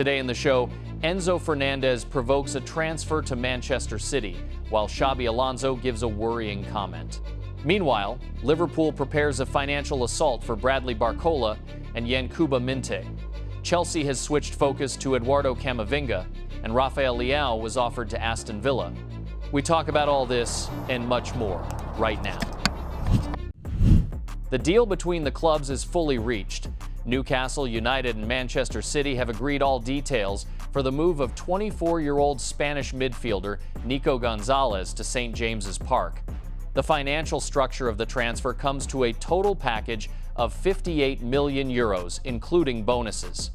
Today in the show, Enzo Fernandez provokes a transfer to Manchester City, while Xabi Alonso gives a worrying comment. Meanwhile, Liverpool prepares a financial assault for Bradley Barcola and Yankuba Minteh. Chelsea has switched focus to Eduardo Camavinga, and Rafael Leao was offered to Aston Villa. We talk about all this and much more right now. The deal between the clubs is fully reached. Newcastle, United, and Manchester City have agreed all details for the move of 24-year-old Spanish midfielder Nico Gonzalez to St. James's Park. The financial structure of the transfer comes to a total package of 58 million euros, including bonuses.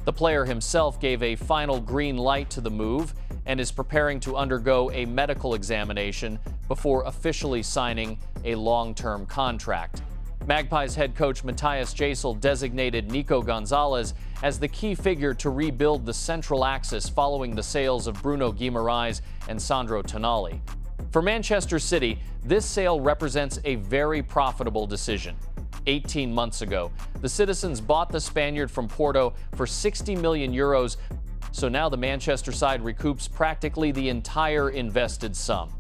The player himself gave a final green light to the move and is preparing to undergo a medical examination before officially signing a long-term contract. Magpies head coach Matthias Gisel designated Nico Gonzalez as the key figure to rebuild the central axis following the sales of Bruno Guimaraes and Sandro Tonali. For Manchester City, this sale represents a very profitable decision. 18 months ago, the citizens bought the Spaniard from Porto for 60 million euros, so now the Manchester side recoups practically the entire invested sum.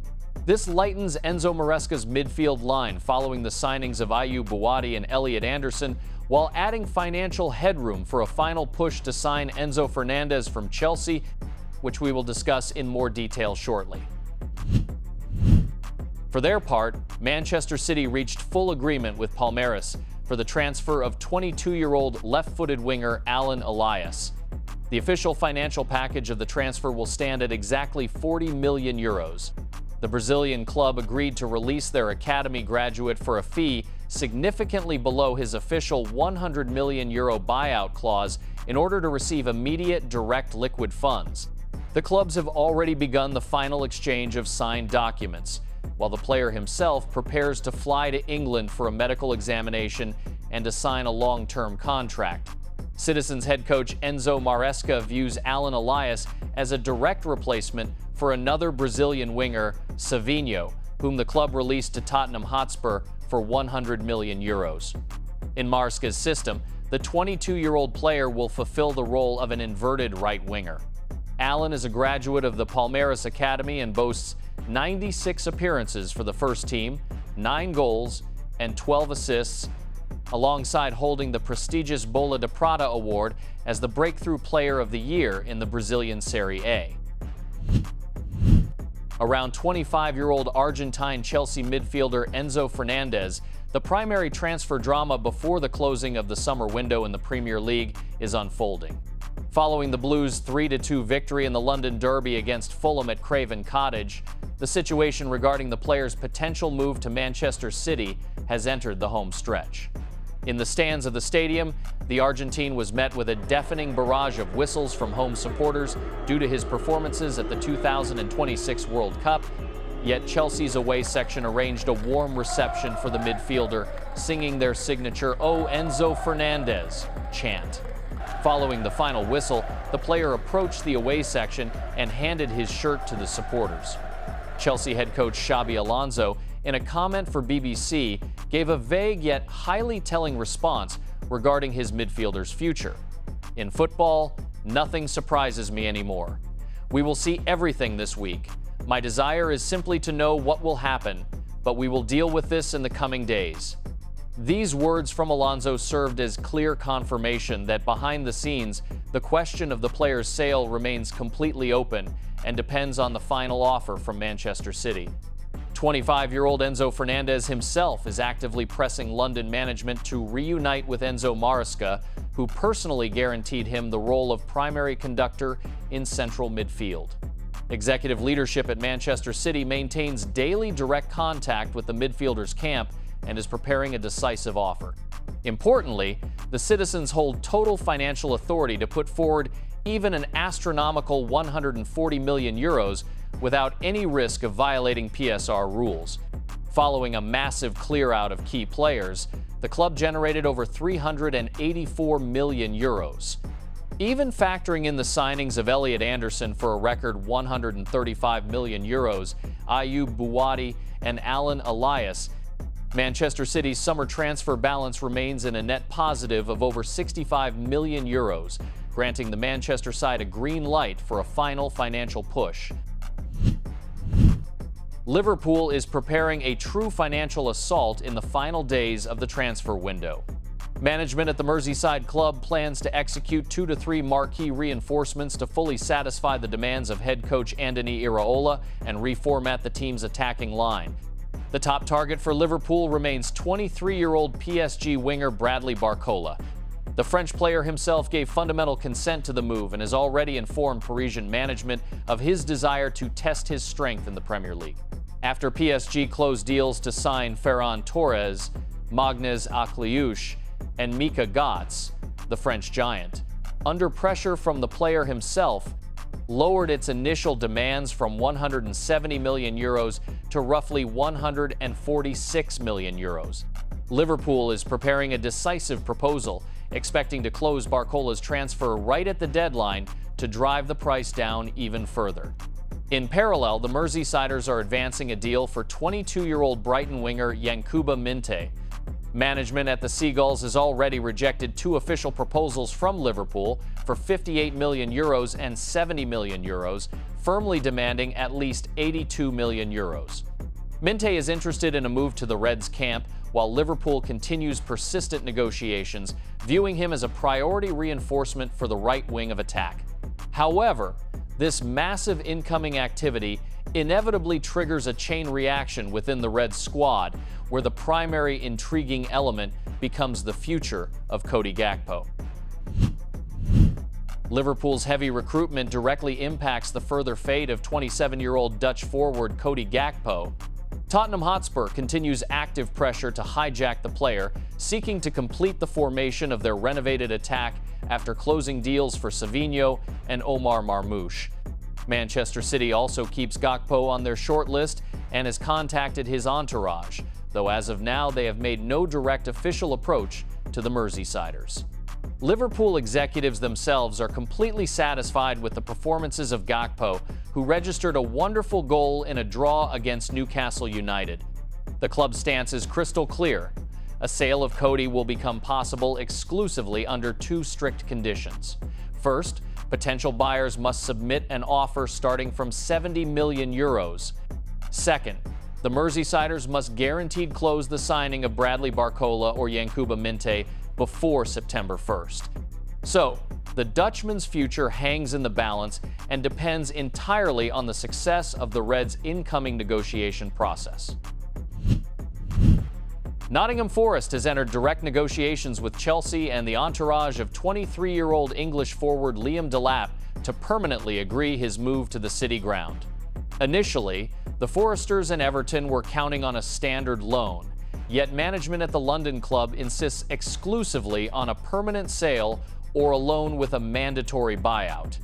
This lightens Enzo Maresca's midfield line following the signings of Ayub Buwadi and Elliot Anderson, while adding financial headroom for a final push to sign Enzo Fernandez from Chelsea, which we will discuss in more detail shortly. For their part, Manchester City reached full agreement with Palmeiras for the transfer of 22-year-old left-footed winger Allan Elias. The official financial package of the transfer will stand at exactly 40 million euros. The Brazilian club agreed to release their academy graduate for a fee significantly below his official 100 million euro buyout clause in order to receive immediate direct liquid funds. The clubs have already begun the final exchange of signed documents, while the player himself prepares to fly to England for a medical examination and to sign a long-term contract. Citizens head coach Enzo Maresca views Allan Elias as a direct replacement for another Brazilian winger, Savinho, whom the club released to Tottenham Hotspur for 100 million euros. In Maresca's system, the 22-year-old player will fulfill the role of an inverted right winger. Allan is a graduate of the Palmeiras Academy and boasts 96 appearances for the first team, 9 goals, and 12 assists, alongside holding the prestigious Bola de Prata award as the Breakthrough Player of the Year in the Brazilian Serie A. Around 25-year-old Argentine Chelsea midfielder Enzo Fernandez, the primary transfer drama before the closing of the summer window in the Premier League is unfolding. Following the Blues' 3-2 victory in the London Derby against Fulham at Craven Cottage, the situation regarding the player's potential move to Manchester City has entered the home stretch. In the stands of the stadium, the Argentine was met with a deafening barrage of whistles from home supporters due to his performances at the 2026 World Cup, yet Chelsea's away section arranged a warm reception for the midfielder, singing their signature "O Enzo Fernandez" chant. Following the final whistle, the player approached the away section and handed his shirt to the supporters. Chelsea head coach Xabi Alonso, in a comment for BBC, gave a vague yet highly telling response regarding his midfielder's future. "In football, nothing surprises me anymore. We will see everything this week. My desire is simply to know what will happen, but we will deal with this in the coming days." These words from Alonso served as clear confirmation that behind the scenes, the question of the player's sale remains completely open and depends on the final offer from Manchester City. 25-year-old Enzo Fernandez himself is actively pressing London management to reunite with Enzo Maresca, who personally guaranteed him the role of primary conductor in central midfield. Executive leadership at Manchester City maintains daily direct contact with the midfielder's camp and is preparing a decisive offer. Importantly, the citizens hold total financial authority to put forward even an astronomical 140 million euros without any risk of violating PSR rules. Following a massive clear-out of key players, the club generated over 384 million euros. Even factoring in the signings of Elliot Anderson for a record 135 million euros, Ayub Buwadi and Allan Elias, Manchester City's summer transfer balance remains in a net positive of over 65 million euros, granting the Manchester side a green light for a final financial push. Liverpool is preparing a true financial assault in the final days of the transfer window. Management at the Merseyside club plans to execute 2 to 3 marquee reinforcements to fully satisfy the demands of head coach Andoni Iraola and reformat the team's attacking line. The top target for Liverpool remains 23-year-old PSG winger Bradley Barcola. The French player himself gave fundamental consent to the move and has already informed Parisian management of his desire to test his strength in the Premier League. After PSG closed deals to sign Ferran Torres, Magnez Akliouche, and Mika Götze, the French giant, under pressure from the player himself, lowered its initial demands from 170 million euros to roughly 146 million euros. Liverpool is preparing a decisive proposal, expecting to close Barcola's transfer right at the deadline to drive the price down even further. In parallel, the Merseysiders are advancing a deal for 22-year-old Brighton winger Yankuba Minteh. Management at the Seagulls has already rejected 2 official proposals from Liverpool for 58 million euros and 70 million euros, firmly demanding at least 82 million euros. Minteh is interested in a move to the Reds camp, while Liverpool continues persistent negotiations, viewing him as a priority reinforcement for the right wing of attack. However, this massive incoming activity inevitably triggers a chain reaction within the Reds squad, where the primary intriguing element becomes the future of Cody Gakpo. Liverpool's heavy recruitment directly impacts the further fate of 27-year-old Dutch forward Cody Gakpo. Tottenham Hotspur continues active pressure to hijack the player, seeking to complete the formation of their renovated attack after closing deals for Savinho and Omar Marmoush. Manchester City also keeps Gakpo on their short list and has contacted his entourage, though as of now they have made no direct official approach to the Merseysiders. Liverpool executives themselves are completely satisfied with the performances of Gakpo, who registered a wonderful goal in a draw against Newcastle United. The club's stance is crystal clear. A sale of Cody will become possible exclusively under 2 strict conditions. First, potential buyers must submit an offer starting from 70 million euros. Second, the Merseysiders must guaranteed close the signing of Bradley Barcola or Yankuba Minteh before September 1st. So, the Dutchman's future hangs in the balance and depends entirely on the success of the Reds' incoming negotiation process. Nottingham Forest has entered direct negotiations with Chelsea and the entourage of 23-year-old English forward Liam Dilap to permanently agree his move to the City ground. Initially, the Foresters and Everton were counting on a standard loan, yet management at the London club insists exclusively on a permanent sale or a loan with a mandatory buyout.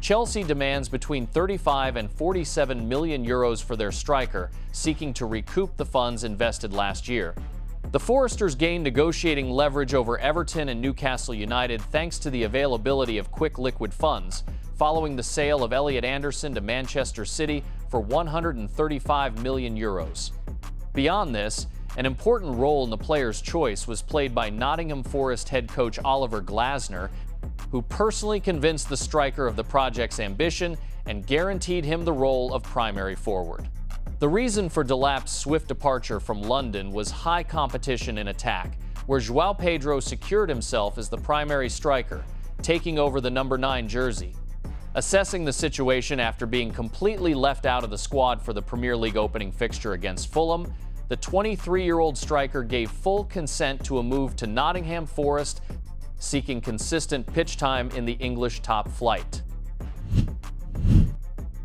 Chelsea demands between 35 and 47 million euros for their striker, seeking to recoup the funds invested last year. The Foresters gained negotiating leverage over Everton and Newcastle United thanks to the availability of quick liquid funds, following the sale of Elliot Anderson to Manchester City for 135 million euros. Beyond this, an important role in the player's choice was played by Nottingham Forest head coach Oliver Glasner, who personally convinced the striker of the project's ambition and guaranteed him the role of primary forward. The reason for Dilap's swift departure from London was high competition in attack, where João Pedro secured himself as the primary striker, taking over the number 9 jersey. Assessing the situation after being completely left out of the squad for the Premier League opening fixture against Fulham, the 23-year-old striker gave full consent to a move to Nottingham Forest, seeking consistent pitch time in the English top flight.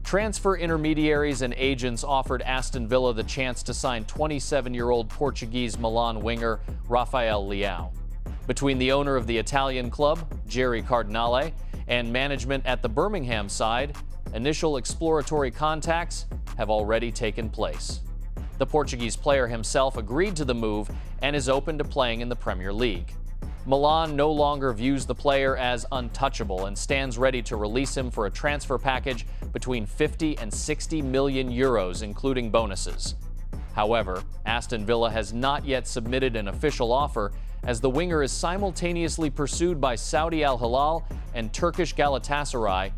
Transfer intermediaries and agents offered Aston Villa the chance to sign 27-year-old Portuguese Milan winger Rafael Leao. Between the owner of the Italian club, Jerry Cardinale, and management at the Birmingham side, initial exploratory contacts have already taken place. The Portuguese player himself agreed to the move and is open to playing in the Premier League. Milan no longer views the player as untouchable and stands ready to release him for a transfer package between 50 and 60 million euros, including bonuses. However, Aston Villa has not yet submitted an official offer, as the winger is simultaneously pursued by Saudi Al Hilal and Turkish Galatasaray.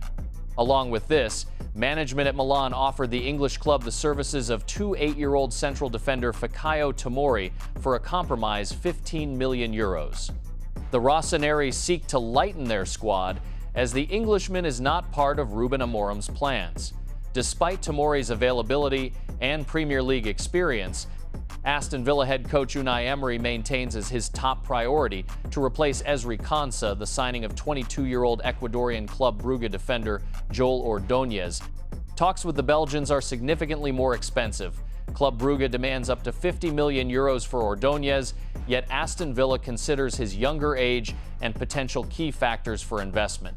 Along with this, management at Milan offered the English club the services of 8-year-old central defender Fikayo Tomori for a compromise €15 million. The Rossoneri seek to lighten their squad, as the Englishman is not part of Ruben Amorim's plans. Despite Tomori's availability and Premier League experience, Aston Villa head coach Unai Emery maintains as his top priority to replace Ezri Konsa, the signing of 22-year-old Ecuadorian Club Brugge defender Joel Ordóñez. Talks with the Belgians are significantly more expensive. Club Brugge demands up to €50 million for Ordóñez, yet Aston Villa considers his younger age and potential key factors for investment.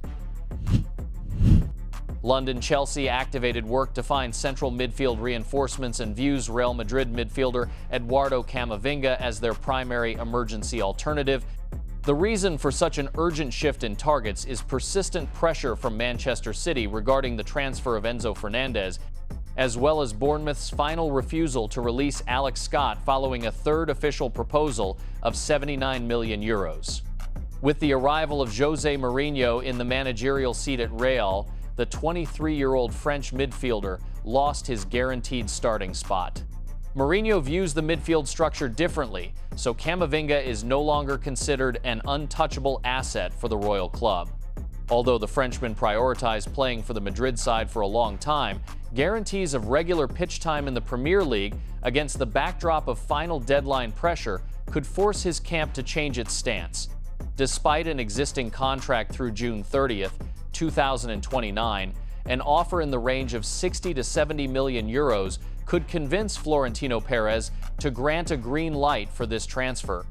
London Chelsea activated work to find central midfield reinforcements and views Real Madrid midfielder Eduardo Camavinga as their primary emergency alternative. The reason for such an urgent shift in targets is persistent pressure from Manchester City regarding the transfer of Enzo Fernandez, as well as Bournemouth's final refusal to release Alex Scott following a third official proposal of €79 million. With the arrival of Jose Mourinho in the managerial seat at Real, the 23-year-old French midfielder lost his guaranteed starting spot. Mourinho views the midfield structure differently, so Camavinga is no longer considered an untouchable asset for the Royal Club. Although the Frenchman prioritized playing for the Madrid side for a long time, guarantees of regular pitch time in the Premier League against the backdrop of final deadline pressure could force his camp to change its stance. Despite an existing contract through June 30th, 2029, an offer in the range of €60 to €70 million could convince Florentino Perez to grant a green light for this transfer.